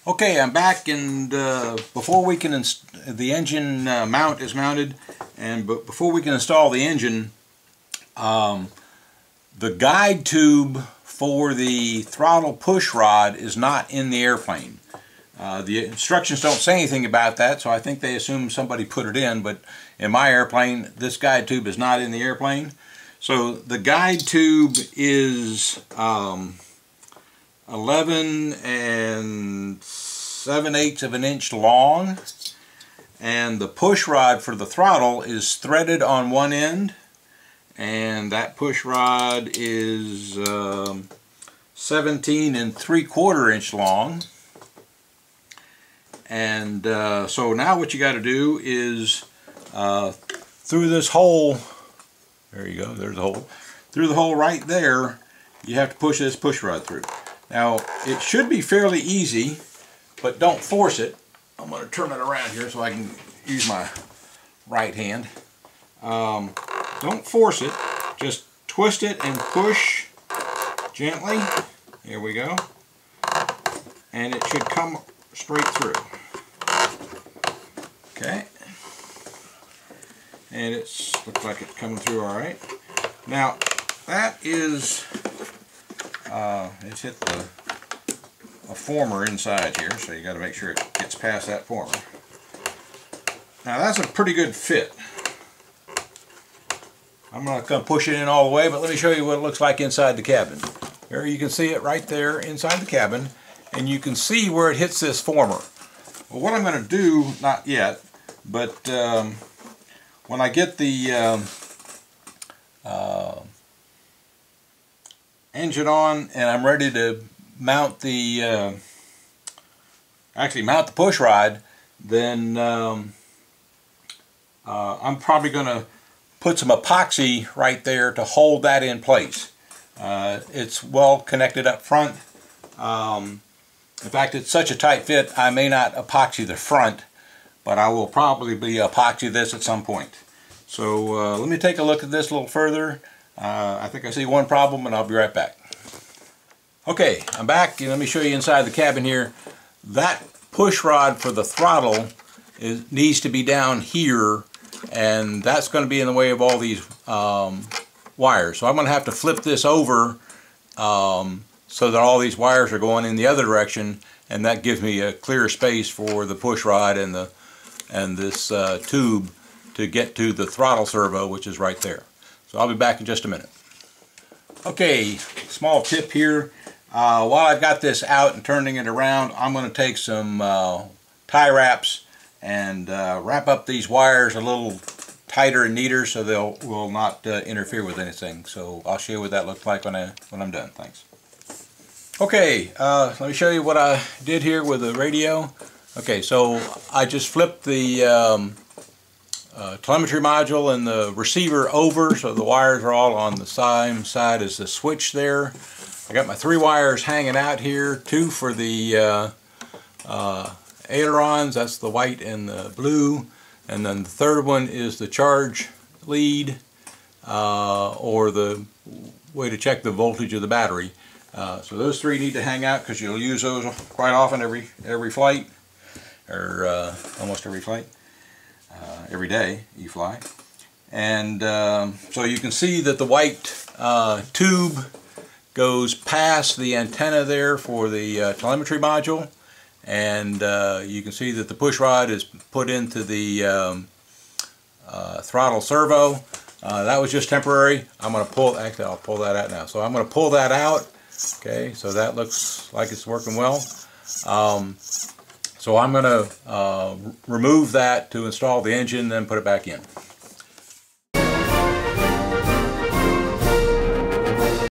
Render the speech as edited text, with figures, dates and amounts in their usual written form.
Okay, I'm back, and before we can the engine mount is mounted, and before we can install the engine, the guide tube for the throttle push rod is not in the airplane. The instructions don't say anything about that, so I think they assume somebody put it in, but in my airplane this guide tube is not in the airplane. So the guide tube is 11 7/8 of an inch long, and the push rod for the throttle is threaded on one end, and that push rod is 17 3/4 inch long. And so now what you got to do is through this hole, there you go, there's a hole, through the hole right there, you have to push this push rod through. Now it should be fairly easy, but don't force it. I'm going to turn it around here so I can use my right hand. Don't force it, just twist it and push gently. Here we go. And it should come straight through. Okay. And looks like it's coming through all right. Now that is, it's hit a former inside here, so you got to make sure it gets past that former. Now that's a pretty good fit. I'm not going to push it in all the way, but let me show you what it looks like inside the cabin. Here you can see it right there inside the cabin, and you can see where it hits this former. Well, what I'm going to do, not yet, but when I get the engine on and I'm ready to mount the mount the push rod, then I'm probably going to put some epoxy right there to hold that in place. It's well connected up front. In fact, it's such a tight fit I may not epoxy the front, but I will probably epoxy this at some point. So let me take a look at this a little further. I think I see one problem, and I'll be right back. Okay, I'm back, and let me show you inside the cabin here. That push rod for the throttle needs to be down here, and that's going to be in the way of all these wires. So I'm going to have to flip this over so that all these wires are going in the other direction, and that gives me a clear space for the push rod and this tube to get to the throttle servo, which is right there. So I'll be back in just a minute. Okay, small tip here. While I've got this out and turning it around, I'm going to take some tie wraps and wrap up these wires a little tighter and neater so they will not interfere with anything. So I'll show you what that looks like when I'm done. Thanks. Okay, let me show you what I did here with the radio. Okay, so I just flipped the telemetry module and the receiver over so the wires are all on the same side as the switch there. I got my 3 wires hanging out here, 2 for the ailerons, that's the white and the blue, and then the third one is the charge lead, or the way to check the voltage of the battery. So those 3 need to hang out because you'll use those quite often every flight, or almost every flight, every day you fly. And so you can see that the white tube goes past the antenna there for the telemetry module, and you can see that the push rod is put into the throttle servo. That was just temporary. I'm going to pull, actually I'll pull that out now. So I'm going to pull that out. Okay, so that looks like it's working well. So I'm going to remove that to install the engine, then put it back in.